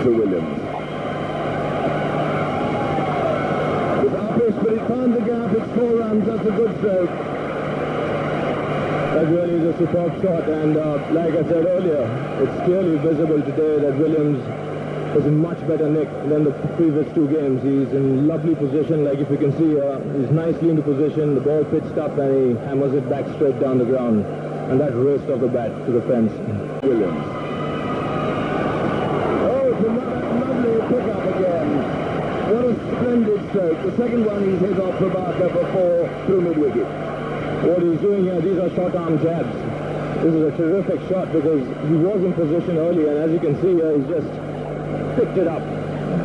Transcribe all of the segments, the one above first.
to Williams. It's Uppish, but he found the gap. It's 4 runs. That's a good stroke. That really is a superb shot, and like I said earlier, it's clearly visible today that Williams is in much better nick than the previous 2 games. He's in lovely position, like if you can see, he's nicely into position, the ball pitched up and he hammers it back straight down the ground, and that raced off the bat to the fence. Williams. Oh, it's another lovely pickup again. What a splendid stroke. The second one he's hit off Prabhakar for 4 through mid-wicket. What he's doing here, these are short arm jabs. This is a terrific shot because he was in position earlier, and as you can see here, he's just picked it up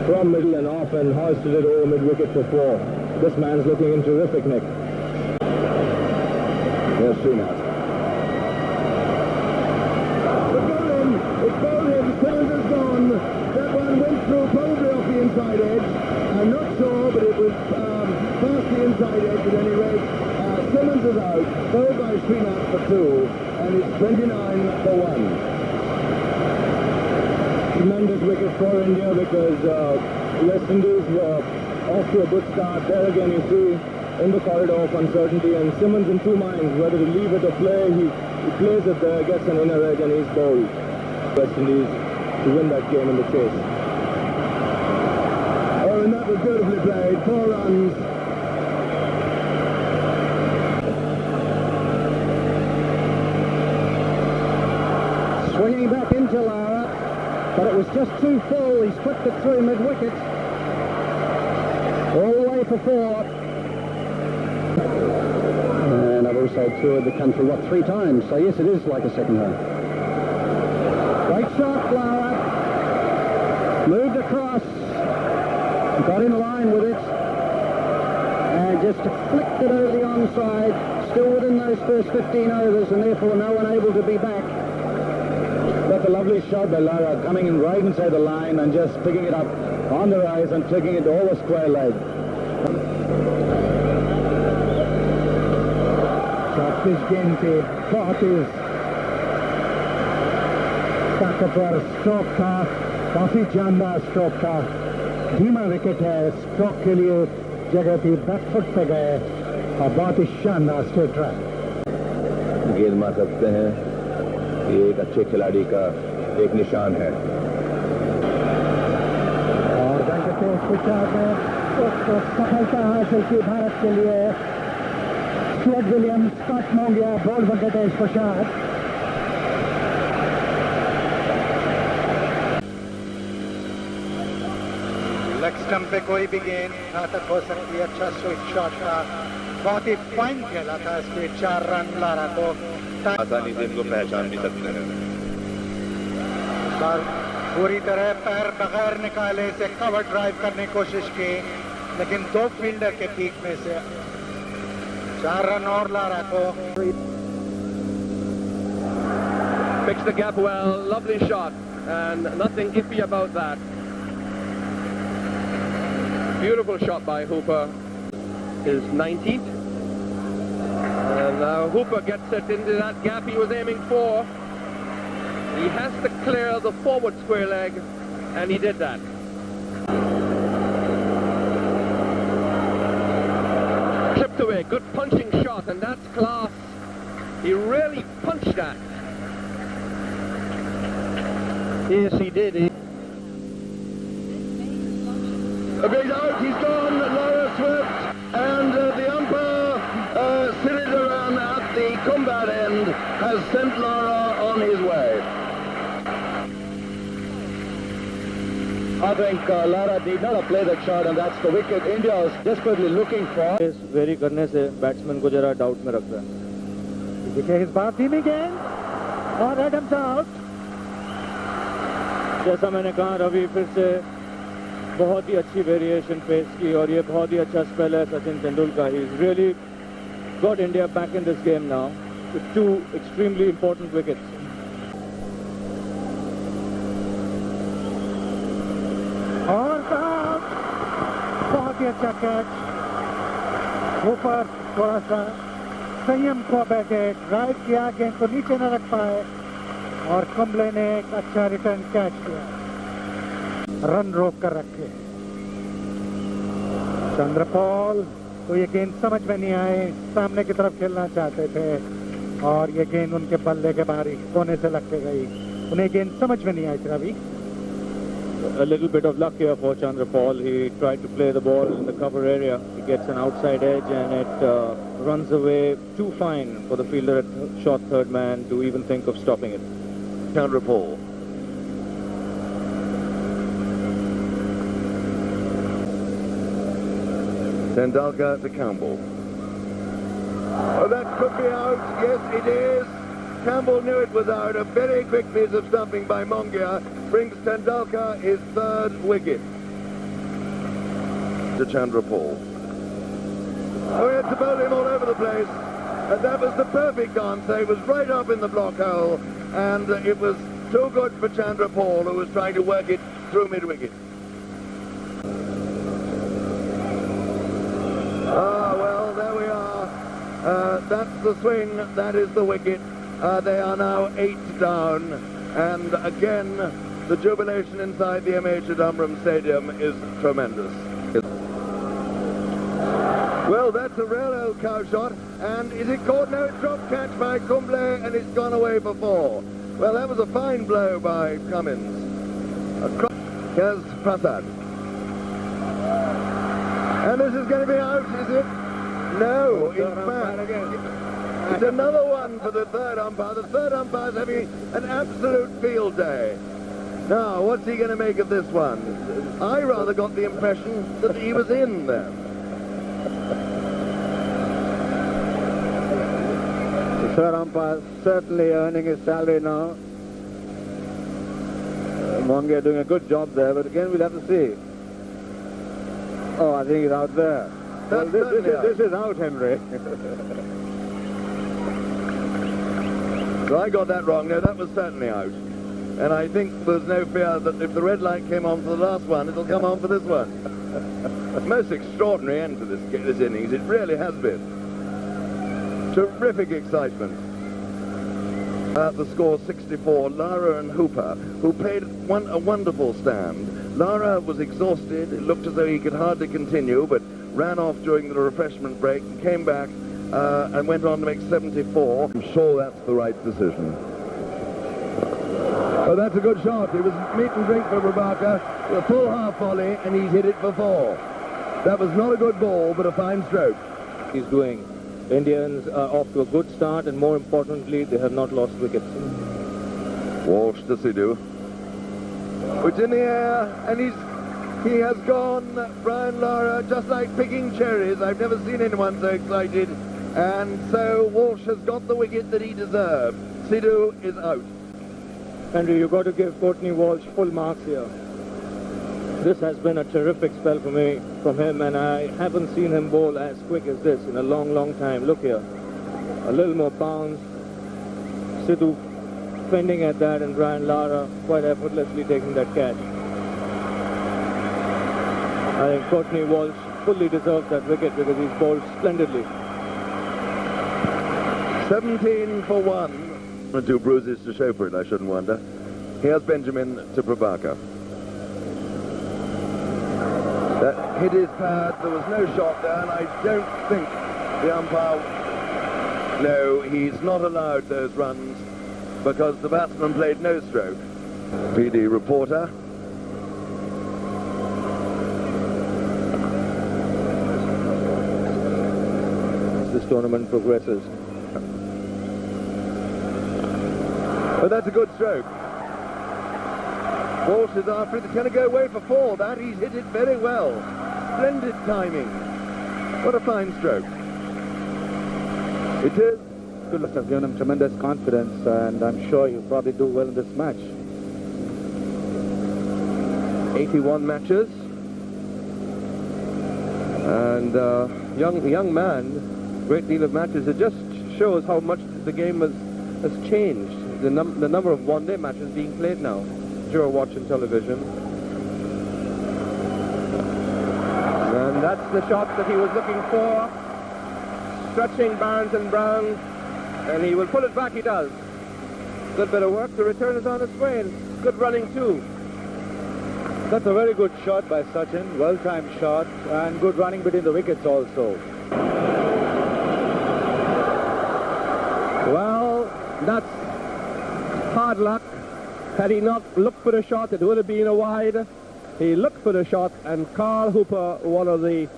from middle and off and hoisted it over mid-wicket for 4. This man's looking in terrific nick. Here's Srinath. It's bowling. It's bowling. Simmons is gone. That one went through probably off the inside edge. I'm not sure, but it was past the inside edge at any rate. Simmons is out, bowled by Srinath for 2, and it's 29 for 1. Tremendous wicket for India because West Indies were off to a good start. There again you see in the corridor of uncertainty, and Simmons in 2 minds whether to leave it or play. He plays it there, gets an inner edge, and he's bowled. West Indies to win that game in the chase. Oh, and that was beautifully played. 4 runs. Swinging back into Lara, but it was just too full. He's flipped it through mid-wicket. All the way for 4. And I've also toured the country, 3 times? So yes, it is like a second home. Great shot, Lara. Moved across. Got in line with it. And just flicked it over the onside. Still within those first 15 overs, and therefore no one able to be back. That's a lovely shot by Lara, coming in right inside the line and just picking it up on the rise and flicking it over square leg. Shot इस गेंद पे बहुत ही ताकतवर stroke था, काफी जानदार stroke था. धीमा विकेट है, स्ट्रोक के लिए जगह थी, बैकफुट पे गए और बहुत ही शानदार स्ट्रेट ट्रैक. गेंद मार सकते हैं, ये एक अच्छे खिलाड़ी का एक निशान है. और वेंकटेश प्रसाद ने सफलता हासिल की भारत के लिए. स्टुअर्ट विलियम्स कट हो गया, बॉल वेंकटेश प्रसाद. लेग स्टंप पे कोई भी गेंद घातक हो सकती है. अच्छा स्विच शॉट था, बहुत ही फाइन खेला था इसके. 4 रन लारा को आसानी से इनको पहचान भी सकते हैं. पूरी तरह पैर बगैर निकाले से कवर ड्राइव करने की कोशिश की, लेकिन 2 फील्डर के पीक में से 4 रन और लारा को. Fixed the gap well, lovely shot, and nothing iffy about that. Beautiful shot by Hooper. His 19th. And now Hooper gets it into that gap he was aiming for. He has to clear the forward square leg, and he did that. Clipped away, good punching shot, and that's class. He really punched that. Yes, he did. Okay, he's out, he's gone, Lara swept, and the umpire sitting around at the combat end has sent Lara on his way. I think Lara did not play that shot, and that's the wicket India is desperately looking for. इस very करने से batsman को जरा doubt में रखता है. देखिए इस बार धीमी गेंद और एडम्स आउट. जैसा मैंने कहा, रवि फिर से बहुत ही अच्छी वेरिएशन पेश की, और ये बहुत ही अच्छा स्पेल है Sachin Tendulkar. He is really got India back in this game now with 2 extremely important wickets. और बहुत ही अच्छा कैच. ऊपर थोड़ा सा संयम को बैठे, ड्राइव किया, गेंद को नीचे न रख पाए, और कुंबले ने एक अच्छा रिटर्न कैच किया. रन रोक कर रखे। चंद्रपॉल तो ये गेंद समझ में नहीं आए, सामने की तरफ खेलना चाहते थे और ये गेंद उनके बल्ले के बाहरी कोने से लग के गई। उन्हें गेंद समझ में नहीं आई थी Ravi. A little bit of luck here for Chandrapal. He tried to play the ball in the cover area. He gets an outside edge and it runs away too fine for the fielder at short third man to even think of stopping it. Chandrapal. Tendulkar to Campbell. Oh, that could be out. Yes, it is. Campbell knew it was out. A very quick piece of stumping by Mongia brings Tendulkar his third wicket. To Chandrapal. Oh, he had to bowl him all over the place. And that was the perfect answer. He was right up in the block hole. And it was too good for Chandrapal, who was trying to work it through mid-wicket. Ah, well, there we are. That's the swing. That is the wicket. They are now 8 down. And again, the jubilation inside the M.A. Chidambaram Stadium is tremendous. Well, that's a real old cow shot. And is it caught? No, it's dropped catch by Kumble and it's gone away for 4. Well, that was a fine blow by Cummins. Here's Prasad. And this is going to be out, is it? No, in fact, it's another one for the third umpire. The third umpire's having an absolute field day. Now, what's he going to make of this one? I rather got the impression that he was in there. The third umpire certainly earning his salary now. Mongia doing a good job there, but again we'll have to see. Oh, I think he's out there. Well, this is out, Henry. So I got that wrong. No, that was certainly out. And I think there's no fear that if the red light came on for the last one, it'll come on for this one. Most extraordinary end to this innings. It really has been. Terrific excitement. The score 64, Lara and Hooper, who played a wonderful stand. Lara was exhausted. It looked as though he could hardly continue, but ran off during the refreshment break and came back and went on to make 74. I'm sure that's the right decision. Oh, that's a good shot. It was meat and drink for Prabhakar. A full half volley, and he's hit it for 4. That was not a good ball, but a fine stroke. He's doing. Indians are off to a good start, and more importantly, they have not lost wickets. Walsh to Sidhu. It's in the air, and he has gone, Brian Lara, just like picking cherries. I've never seen anyone so excited. And so Walsh has got the wicket that he deserved. Sidhu is out. Henry, you've got to give Courtney Walsh full marks here. This has been a terrific spell for me, from him, and I haven't seen him bowl as quick as this in a long, long time. Look here. A little more bounce. Sidhu fending at that, and Brian Lara quite effortlessly taking that catch. I think Courtney Walsh fully deserves that wicket because he's bowled splendidly. 17 for 1. 2 bruises to show for it, I shouldn't wonder. Here's Benjamin to Prabhakar. That hit his pad. There was no shot there, and I don't think the umpire... No, he's not allowed those runs because the batsman played no stroke. PD reporter. This tournament progresses. But that's a good stroke. Walsh is after it. It's going to go away for 4. That he's hit it very well. Splendid timing. What a fine stroke. It is. Good luck have given him tremendous confidence, and I'm sure he'll probably do well in this match. 81 matches. And young man, great deal of matches. It just shows how much the game has changed. The number of one-day matches being played now. You're watching television. And that's the shot that he was looking for. Stretching Barnes and Brown. And he will pull it back, he does. Good bit of work. The return is on its way. And good running too. That's a very good shot by Sachin, well-timed shot, and good running between the wickets also. Well, that's hard luck. Had he not looked for the shot, it would have been a wide. He looked for the shot, and Carl Hooper, one of the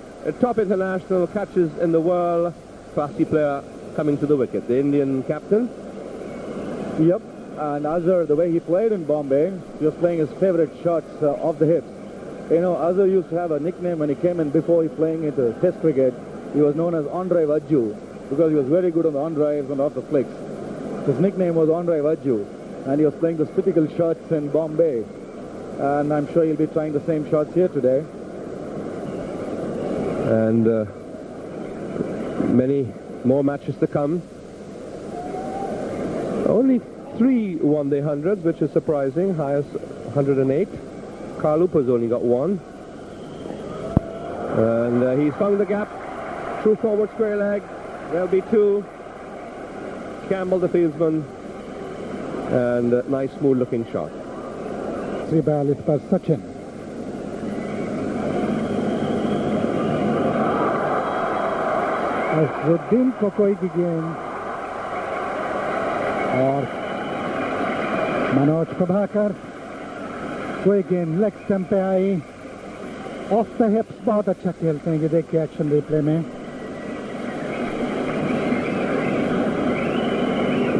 top international catches in the world, classy player, coming to the wicket. The Indian captain. Yep, and Azhar, the way he played in Bombay, he was playing his favorite shots off the hips. You know, Azhar used to have a nickname when he came in before he playing into Test cricket. He was known as on-drive Ajju, because he was very good on the on-drives and off the flicks. His nickname was on-drive Ajju, and he was playing those typical shots in Bombay. And I'm sure he'll be trying the same shots here today. And many more matches to come. Only 3 one-day hundreds, which is surprising. Highest 108. Carl Hooper's only got 1. And he's found the gap. True forward square leg. There'll be 2. Campbell, the fieldsman. And a nice, smooth-looking shot. 42 पर सचिन. अजरुद्दीन कोकोई की गेंद और मनोज प्रभाकर कोई गेंद leg stump पे आई. Of the हिप्स बहुत अच्छा खेलते हैं. ये देखिए एक्शन रिप्ले में.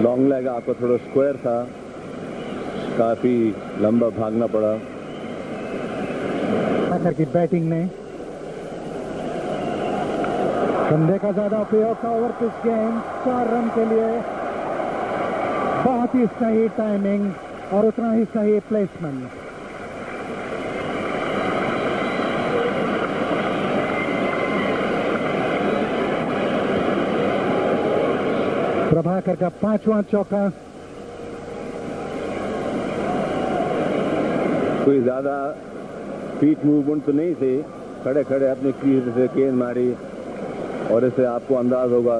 लॉन्ग लेग आपको थोड़ा स्क्वायर था, काफी लंबा भागना पड़ा. प्रभाकर की बैटिंग ने कंधे का ज्यादा उपयोग का ओवर पिच गेंद 4 रन के लिए. बहुत ही सही टाइमिंग और उतना ही सही प्लेसमेंट. प्रभाकर का 5वां चौका. कोई ज्यादा फीट मूवमेंट तो नहीं थी. खड़े खड़े अपने क्रीज से गेंद मारी और इससे आपको अंदाज होगा.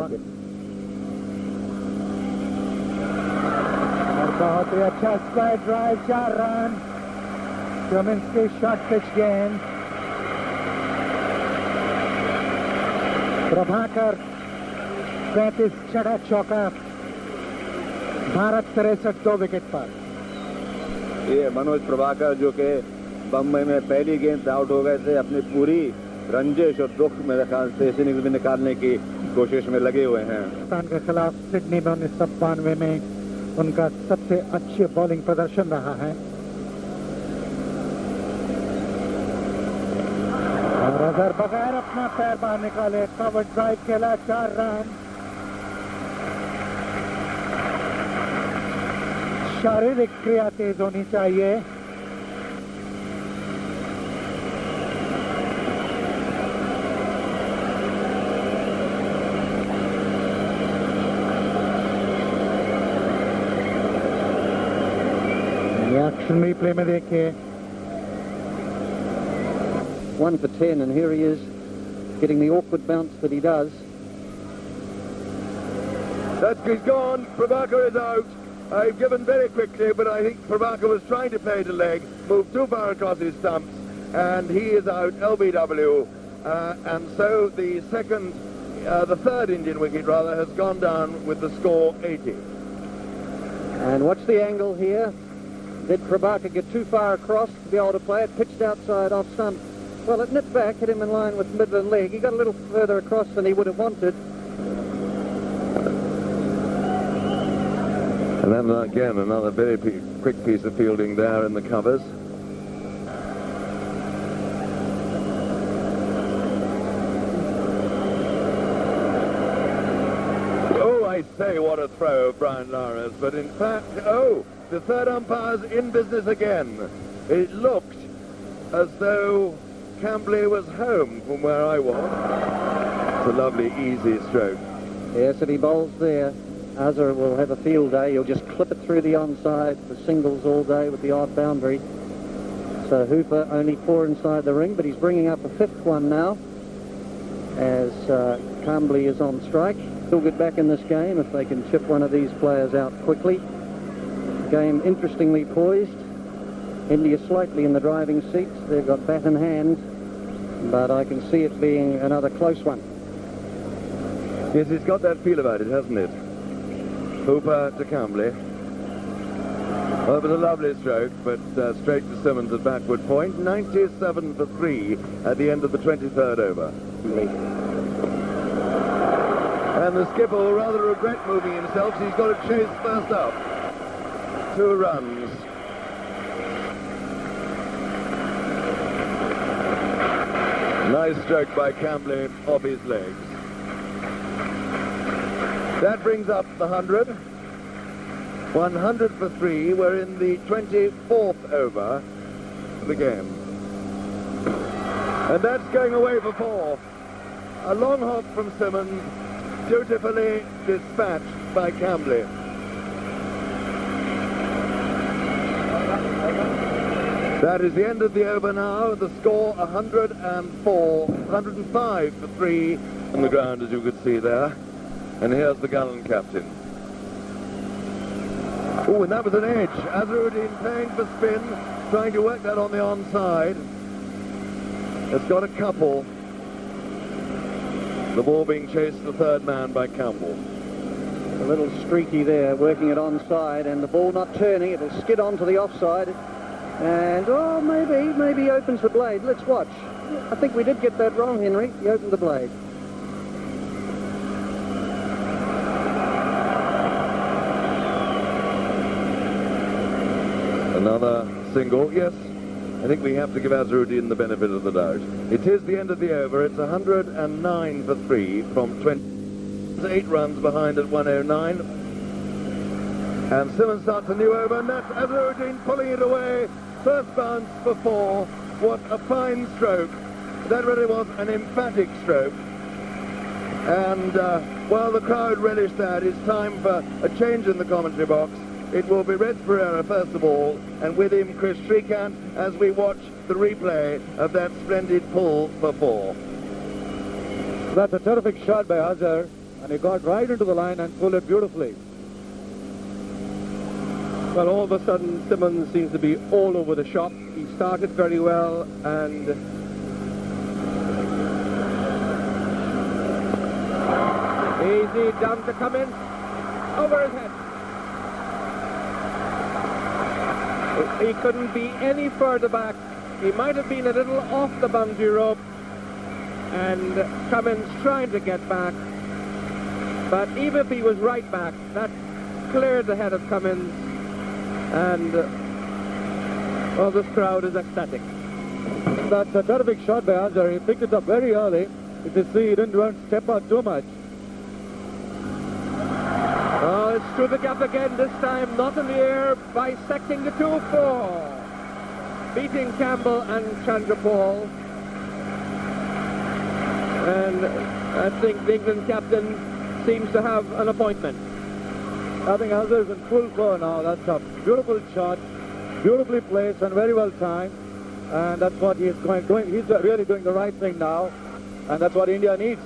और बहुत ही अच्छा स्क्वायर ड्राइव. 4 रन. कमिंस की शॉर्ट पिच गेंद. प्रभाकर 35 चढ़ा चौका. भारत 63 2 विकेट पर. ये मनोज प्रभाकर जो कि बम्बई में पहली गेंद पे आउट हो गए थे, अपनी पूरी रंजिश और दुख मेरे ख्याल से इस इनिंग्स में निकालने की कोशिश में लगे हुए हैं. पाकिस्तान के खिलाफ सिडनी में 1992 में उनका सबसे अच्छी बॉलिंग प्रदर्शन रहा है. और अगर बगैर अपना पैर बाहर निकाले कवर ड्राइव खेला. 4 रन. शारीरिक क्रिया तेज होनी चाहिए. एक्शन रिप्ले में देखिए. 1 for 10, and here he is getting the awkward bounce that he does. He's gone. Prabhakar is out. I've given very quickly, but I think Prabhakar was trying to play to leg, moved too far across his stumps, and he is out, LBW. And so the third Indian wicket rather, has gone down with the score 80. And watch the angle here. Did Prabhakar get too far across to be able to play it? Pitched outside off stump. Well, it nipped back, hit him in line with Midland leg. He got a little further across than he would have wanted. And then again, another very quick piece of fielding there in the covers. Oh, I say, what a throw of Brian Lara. But in fact, the third umpire's in business again. It looked as though Cambley was home from where I was. It's a lovely, easy stroke. Yes, if he bowls there, Azhar will have a field day. He'll just clip it through the onside for singles all day with the odd boundary. So Hooper only 4 inside the ring, but he's bringing up a 5th one now as Cambley is on strike. He'll get back in this game if they can chip one of these players out quickly. Game interestingly poised. India slightly in the driving seats. They've got bat in hand, but I can see it being another close one. Yes, it's got that feel about it, hasn't it? Hooper to Cambley. Well, it was a lovely stroke, but straight to Simmons at backward point. 97 for 3 at the end of the 23rd over. And the skipper will rather regret moving himself, so he's got to chase first up. 2 runs. Nice stroke by Cambley off his legs. That brings up the 100. 100 for 3. We're in the 24th over of the game. And that's going away for 4. A long hop from Simmons, dutifully dispatched by Cambley. That is the end of the over now. The score 105 for 3 on the ground, as you could see there. And here's the gallant captain. Oh, and that was an edge. Azharuddin playing for spin, trying to work that on the onside. It's got a couple. The ball being chased the third man by Campbell. A little streaky there, working it onside, and the ball not turning. It'll skid onto the offside. And, oh, maybe he opens the blade. Let's watch. I think we did get that wrong, Henry. He opened the blade. Another single, yes. I think we have to give Azharuddin the benefit of the doubt. It is the end of the over. It's 109 for 3 from 8 runs behind at 109. And Simmons starts a new over, and that's Azharuddin pulling it away. First bounce for 4. What a fine stroke. That really was an emphatic stroke. And while the crowd relish that, it's time for a change in the commentary box. It will be Reg Pereira first of all, and with him Chris Shrikant as we watch the replay of that splendid pull for 4. That's a terrific shot by Azhar, and he got right into the line and pulled it beautifully. Well, all of a sudden, Simmons seems to be all over the shop. He started very well, and easy down to Cummins, over his head. He couldn't be any further back. He might have been a little off the boundary rope, and Cummins trying to get back. But even if he was right back, that cleared the head of Cummins, and well, this crowd is ecstatic. That's a terrific shot by Azhar. He picked it up very early. You can see he didn't want to step out too much. Oh, it's through the gap again, this time not in the air, bisecting the 2-4. Beating Campbell and Chandrapal. And I think the England captain seems to have an appointment. I think Azhar is in full flow now. That's a beautiful shot, beautifully placed and very well timed. And that's what he is going. He's really doing the right thing now. And that's what India needs.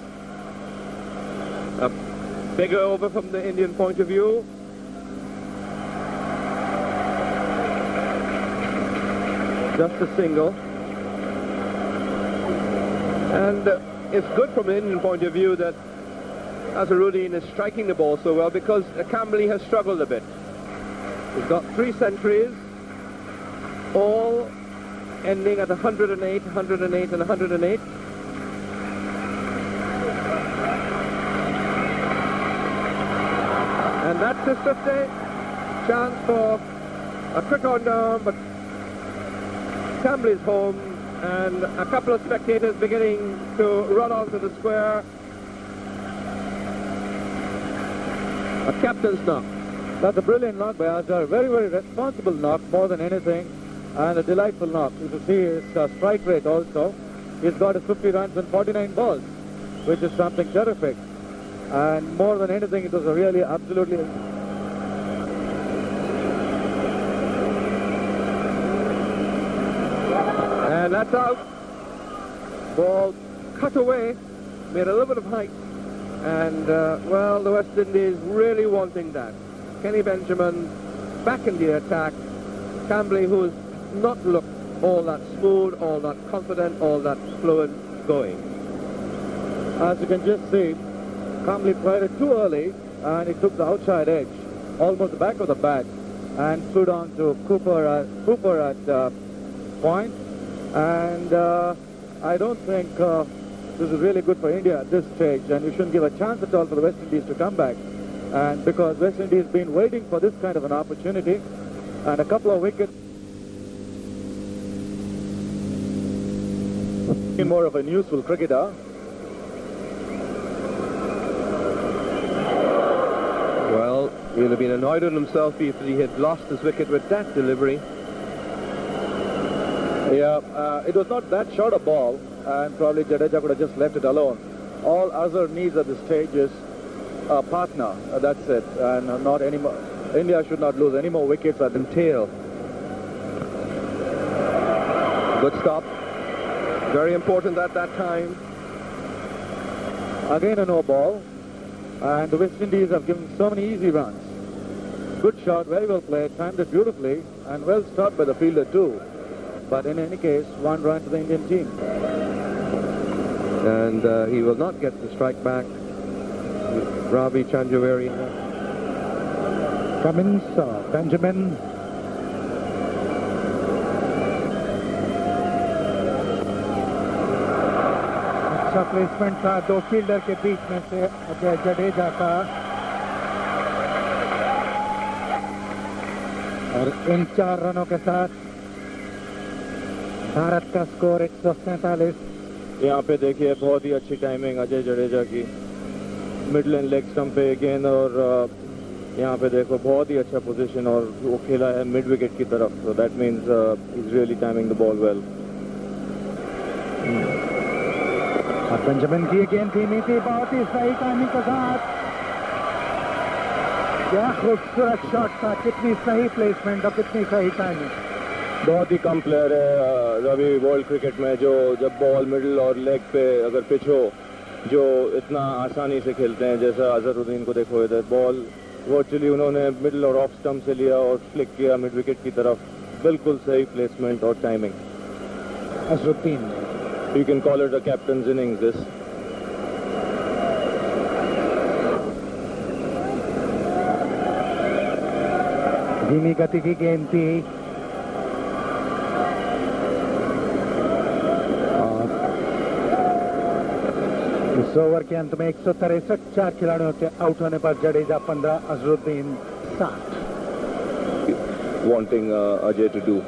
Bigger over from the Indian point of view. Just a single. And it's good from the Indian point of view that Azharuddin is striking the ball so well, because Cambley has struggled a bit. He's got 3 centuries, all ending at 108, 108 and 108. And that's his 50. Chance for a quick on down, but Cambley's home, and a couple of spectators beginning to run onto the square. A captain's knock. That's a brilliant knock by Azhar. Very, very responsible knock, more than anything, and a delightful knock. You can see his strike rate also. He's got his 50 runs and 49 balls, which is something terrific. And more than anything, it was a really absolutely... And that's out. Ball cut away, made a little bit of height. And, well, the West Indies really wanting that. Kenny Benjamin back in the attack. Cambley, who's not look all that smooth, all that confident, all that fluid going. As you can just see, Kamli tried it too early and he took the outside edge, almost the back of the bat, and flew down to Cooper at point. And I don't think this is really good for India at this stage, and we shouldn't give a chance at all for the West Indies to come back. And because West Indies has been waiting for this kind of an opportunity, and a couple of wickets. More of a useful cricketer. Well, he'll have been annoyed with himself if he had lost his wicket with that delivery. Yeah, it was not that short a ball, and probably Jadeja could have just left it alone. All Azhar needs at this stage is a partner, that's it, and not any more. India should not lose any more wickets at the tail. Good stop. Very important at that time. Again a no ball, and the West Indies have given so many easy runs. Good shot, very well played, timed it beautifully, and well stopped by the fielder too. But in any case, 1 run to the Indian team. And he will not get the strike back. Ravi Chandravari. Cummins, Benjamin. अच्छा placement था दो fielder के बीच में से अजय जडेजा का, और इन 4 रनों के साथ भारत का स्कोर 147। यहाँ पे देखिए बहुत ही अच्छी टाइमिंग अजय जडेजा की, मिडल एंड लेग स्टंप पे गेंद, और यहाँ पे देखो बहुत ही अच्छा पोजीशन, और वो खेला है मिड विकेट की तरफ, so that means he's really timing the ball well. और बेंजामिन की गेंद धीमी थी, बहुत ही सही टाइमिंग के साथ, क्या खूबसूरत शॉट था, कितनी सही प्लेसमेंट और कितनी सही टाइमिंग। बहुत ही कम प्लेयर है रवि वर्ल्ड क्रिकेट में जो जब बॉल मिडल और लेग पे अगर पिच हो जो इतना आसानी से खेलते हैं, जैसा अजहरुद्दीन को देखो, इधर बॉल वर्चुअली उन्होंने मिडल और ऑफ स्टंप से लिया और फ्लिक किया मिड विकेट की तरफ, बिल्कुल सही प्लेसमेंट और timing. Azharuddin, You can call it a captain's innings, this. धीमी गति की गेंद थी, और इस ओवर के अंत में 163 4 खिलाड़ियों के आउट होने पर Jadeja 15, Azharuddin 60। Wanting Ajay to do.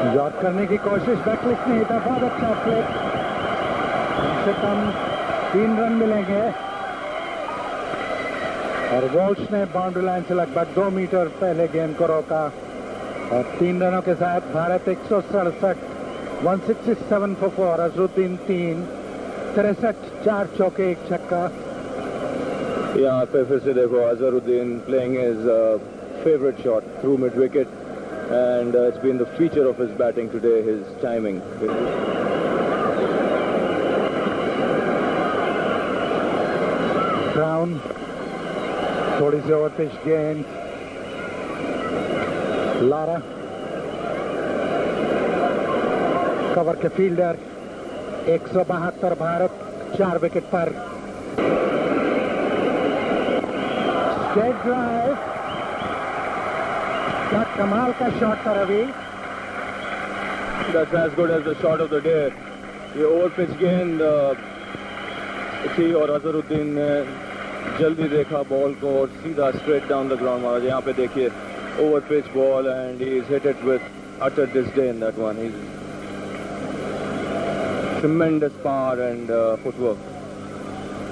Job करने की कोशिश, बैकलिक नहीं था, बहुत अच्छा फ्लिक, कम से कम 3 रन मिलेंगे, और वॉल्श ने बाउंड्री लाइन से लगभग 2 मीटर पहले गेंद को रोका, और 3 रनों के साथ भारत 167, 167 for 4, अजहरुद्दीन 3, 63 4 चौके 1 छक्का। यहाँ पे फिर से देखो Azharuddin playing his favorite shot through mid wicket, and it's been the feature of his batting today, his timing. Brown, थोड़ी सी ओवर पिच गेंद, लारा कवर के फील्डर, 172 भारत 4 विकेट पर। स्ट्रेट ड्राइव, क्या कमाल का शॉट था Ravi. That's as good as the shot of the day. ये over pitch गेंद थी और अजहरुद्दीन ने जल्दी देखा बॉल को और सीधा स्ट्रेट डाउन द ग्राउंड मारा। यहाँ पे देखिए over pitch ball and he is hit it with utter disdain, that one. He's tremendous power and footwork.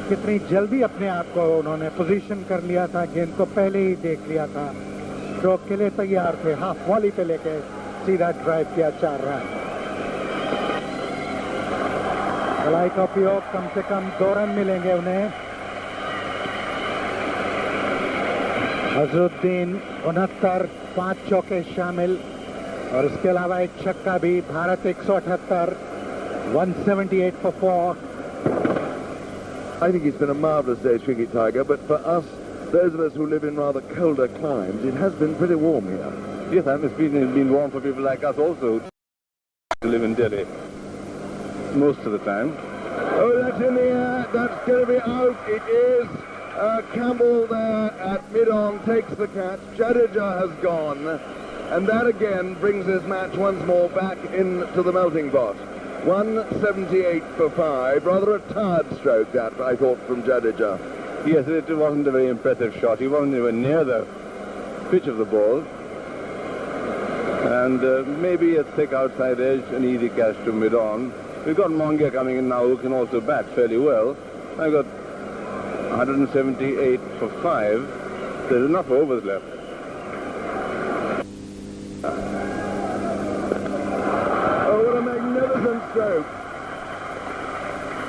कितनी जल्दी अपने आप को उन्होंने पोजीशन कर लिया था, गेंद को पहले ही देख लिया था, स्ट्रोक के लिए तैयार थे, हाफ वॉली पे लेके सीधा ड्राइव किया, 4 रन। कलाई का उपयोग, कम से कम 2 रन मिलेंगे उन्हें। अजहरुद्दीन 69, 5 चौके शामिल, और इसके अलावा 1 छक्का भी। Bharat 178, 178 for 4। I think it's been a marvellous day, Tricky Tiger, but for us, those of us who live in rather colder climes, it has been pretty warm here. Yes, and it's been warm for people like us also to live in Delhi most of the time. Oh, that's in the air. That's going to be out. It is. Campbell there at mid-on takes the catch. Jadeja has gone. And that again brings this match once more back into the melting pot. 178 for 5. Rather a tired stroke that, I thought, from Jadeja. Yes, it wasn't a very impressive shot. He wasn't even near the pitch of the ball. And maybe a thick outside edge, an easy catch to mid-on. We've got Mongia coming in now who can also bat fairly well. I got 178 for 5. There's enough overs left. Oh, what a magnificent stroke.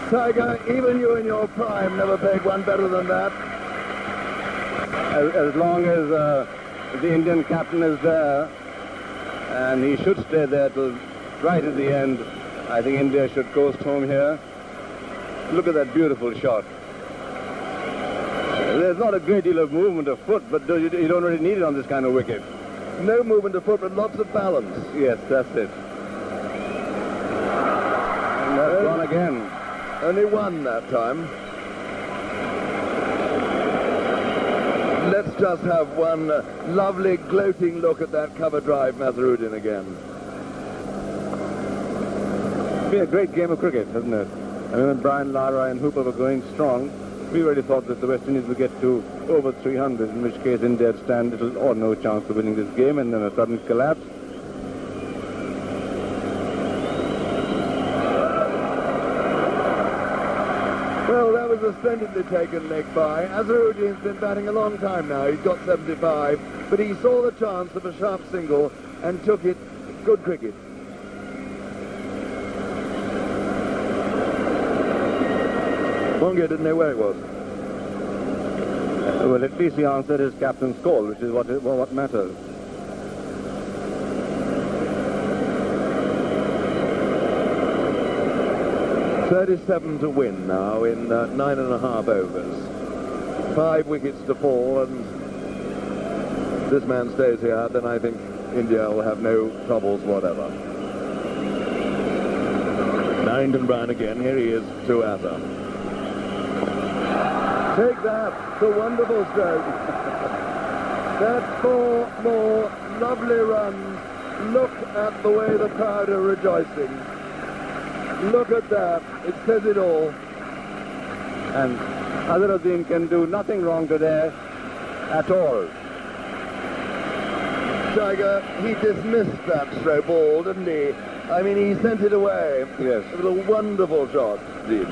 Tiger, even you in your prime never played one better than that. As long as the Indian captain is there, and he should stay there till right at the end, I think India should coast home here. Look at that beautiful shot. There's not a great deal of movement of foot, but you don't really need it on this kind of wicket. No movement of foot, but lots of balance. Yes, that's it. And that's gone again. Only one that time. Let's just have one lovely gloating look at that cover drive, Nazarudin again. It's been a great game of cricket, hasn't it? I mean, when Brian Lara and Hooper were going strong, we really thought that the West Indies would get to over 300, in which case India would stand little or no chance of winning this game, and then a sudden collapse. Well, that was a splendidly taken leg by. Azharuddin's been batting a long time now. He's got 75, but he saw the chance of a sharp single and took it. Good cricket. Mongia didn't know where it was. Well, at least he answered his captain's call, which is what matters. .37 to win now in 9.5 overs. 5 wickets to fall, and this man stays here, then I think India will have no troubles whatever. Narendran Brown again. Here he is to Asa. Take that. It's a wonderful stroke. That's 4 more lovely runs. Look at the way the crowd are rejoicing. Look at that. It says it all. And Azharuddin can do nothing wrong today at all. Tiger, he dismissed that stroke ball, didn't he? I mean, he sent it away. Yes. It was a wonderful shot, indeed.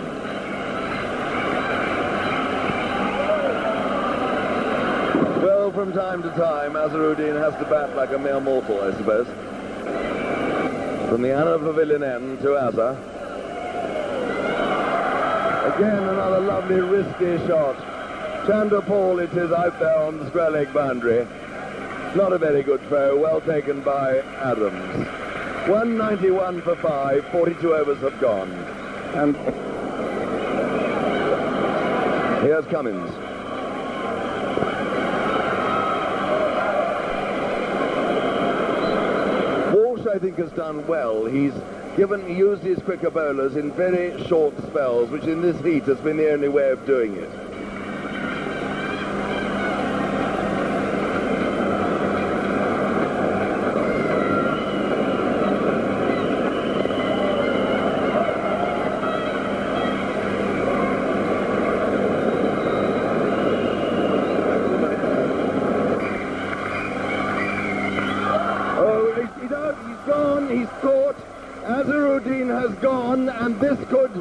Well, from time to time, Azharuddin has to bat like a mere mortal, I suppose. From the Anna Pavilion end to Asa. Again, another lovely, risky shot. Chandrapal, it is out there on the square leg boundary. Not a very good throw, well taken by Adams. 191 for 5, 42 overs have gone. And here's Cummins. Walsh, I think, has done well. He's used his quicker bowlers in very short spells, which in this heat has been the only way of doing it. And this could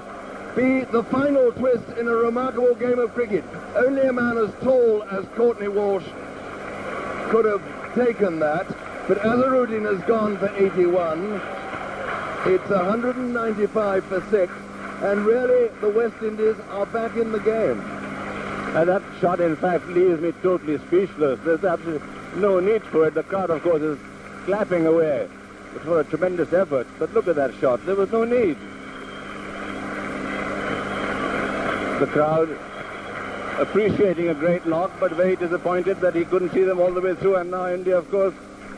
be the final twist in a remarkable game of cricket. Only a man as tall as Courtney Walsh could have taken that, but Azharuddin has gone for 81. It's 195 for 6, and really the West Indies are back in the game. And that shot, in fact, leaves me totally speechless. There's absolutely no need for it. The crowd, of course, is clapping away. It's for a tremendous effort, but look at that shot. There was no need. The crowd appreciating a great knock, but very disappointed that he couldn't see them all the way through. And now India, of course,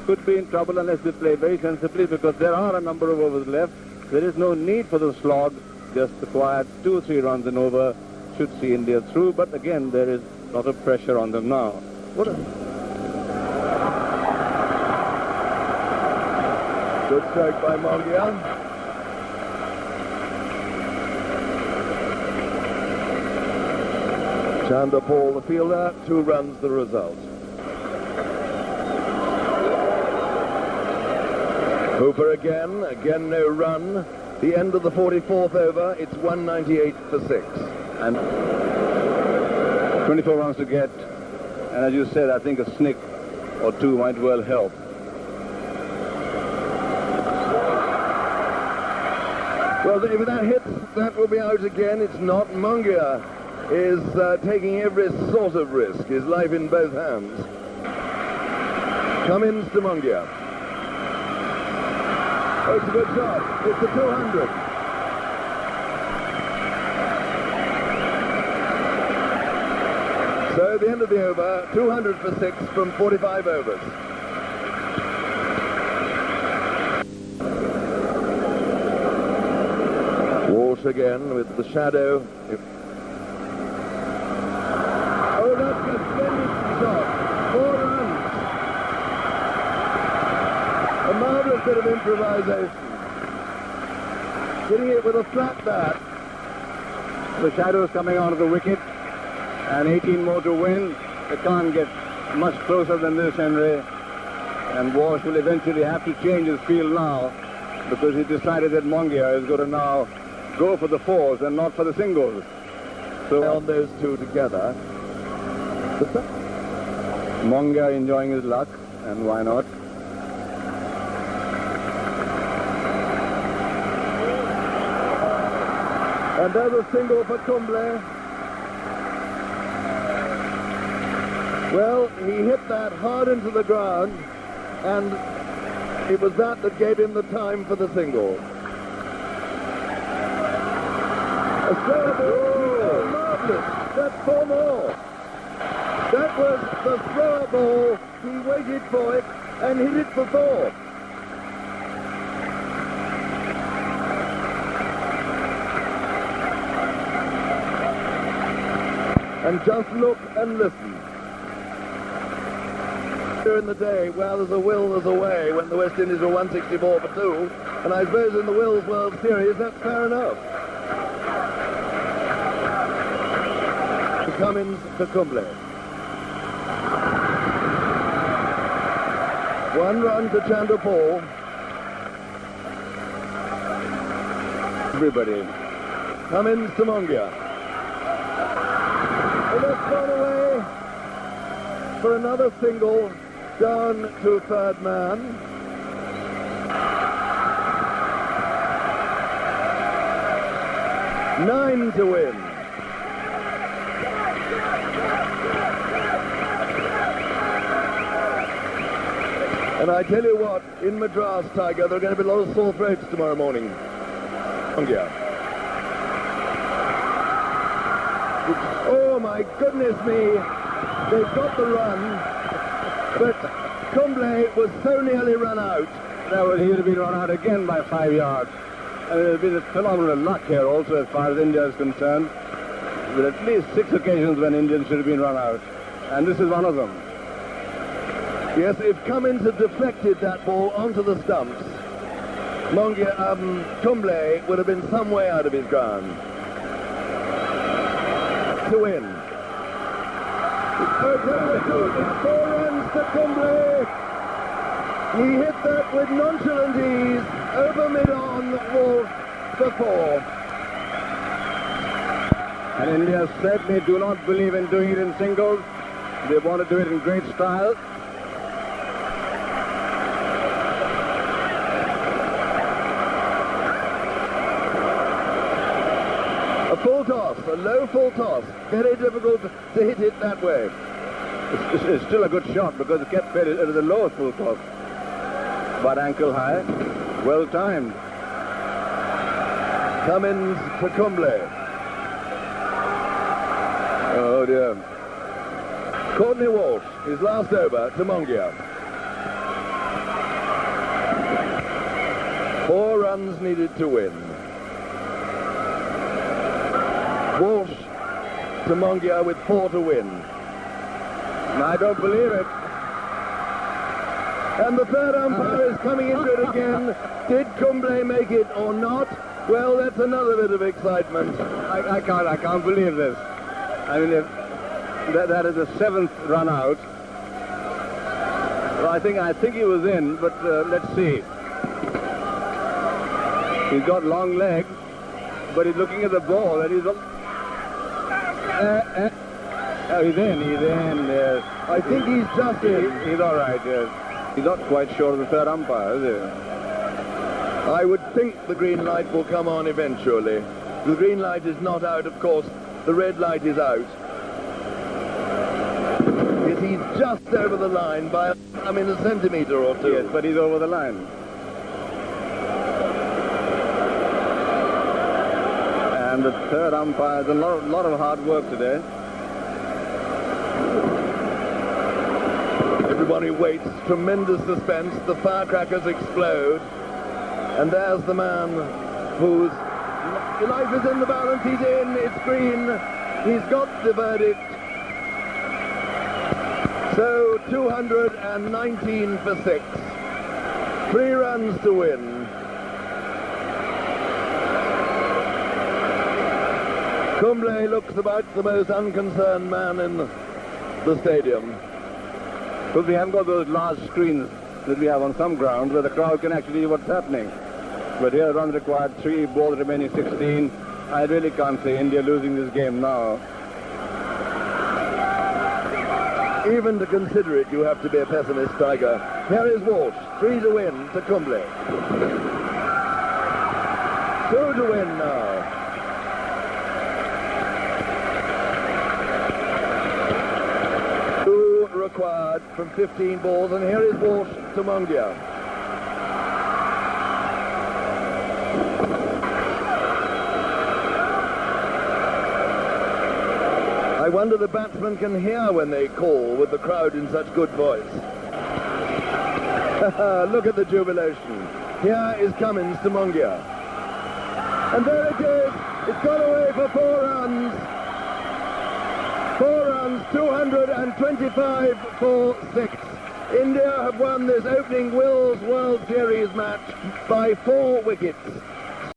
could be in trouble unless they play very sensibly, because there are a number of overs left. There is no need for the slog. Just the quiet 2 or 3 runs and over should see India through. But again, there is a lot of pressure on them now. What a Good stroke by Mongia. Chandler Paul, the fielder, 2 runs the result. Hooper again no run. The end of the 44th over, it's 198 for 6. And 24 runs to get. And as you said, I think a snick or 2 might well help. Well, if that hits, that will be out again. It's not. Mongia is taking every sort of risk, his life in both hands. Cummins to Mongia. Oh, it's a good shot. It's a 200. So at the end of the over, 200 for 6 from 45 overs. Walsh again with the shadow. Oh, that's a splendid shot. 4 runs. A marvellous bit of improvisation. Hitting it with a flat bat. The shadow's coming onto the wicket, and 18 more to win. They can't get much closer than this, Henry. And Walsh will eventually have to change his field now, because he decided that Mongia is going to now go for the 4s and not for the singles. So on those 2 together. Mongia enjoying his luck, and why not? Another single for Kumble. Well, he hit that hard into the ground, and it was that gave him the time for the single. A throw ball, marvellous. That's 4 more. That was the thrower ball. He waited for it and hit it for 4. And just look and listen. In the day, well, there's a will, there's a way, when the West Indies were 164 for 2, and I suppose in the Wills World Series, that's fair enough. Cummins to Kumble. 1 run to Chandler Paul. Everybody. Cummins to Mongia. And that's gone away for another single down to 3rd man. Nine to win. And I tell you what, in Madras, Tiger, there are going to be a lot of sore throats tomorrow morning. Mongia. Oh my goodness me, they've got the run, but Kumble was so nearly run out. That would he would have been run out again by 5 yards. And there's been a phenomenal luck here also as far as India is concerned. There are at least 6 occasions when Indians should have been run out, and this is one of them. Yes, if Cummins had deflected that ball onto the stumps, Kumble would have been some way out of his ground. To win. 4 runs to Kumble. He hit that with nonchalant ease over mid-on Wolf for 4. And India certainly do not believe in doing it in singles. They want to do it in great style. A full toss, a low full toss. Very difficult to hit it that way. It's still a good shot because it kept it at the lowest full toss. But ankle high, well timed. Cummins to Kumble. Oh, Oh dear. Courtney Walsh, his last over to Mongia. 4 runs needed to win. Walsh to Mongia with 4 to win. I don't believe it. And the third umpire is coming into it again. Did Kumble make it or not? Well, that's another bit of excitement. I can't believe this. I mean, if that is the 7th run out. Well, I think he was in, but let's see. He's got long legs, but he's looking at the ball, and he's... he's in, yes. I think he's just in. He's all right, yes. He's not quite sure of the third umpire, is he? I would think the green light will come on eventually. The green light is not out, of course. The red light is out. Yes, he's just over the line by, a centimetre or 2. Yes, but he's over the line. And the third umpire has a lot of hard work today. Everybody waits, tremendous suspense, the firecrackers explode, and there's the man whose life is in the balance. He's in, it's green, he's got the verdict. So 219 for 6, 3 runs to win. Kumble looks about the most unconcerned man in the stadium. Because we haven't got those large screens that we have on some grounds where the crowd can actually see what's happening. But here, runs required 3, balls remaining 16. I really can't say India losing this game now. Even to consider it, you have to be a pessimist, Tiger. Here is Walsh, 3 to win to Kumble. 2 to win now. Required from 15 balls, and here is Walsh to Mongia. I wonder the batsmen can hear when they call with the crowd in such good voice. Look at the jubilation. Here is Cummins to Mongia. And there it is. It's got away for 4 runs. 4 runs, 225 for 6. India have won this opening Wills World Series match by 4 wickets.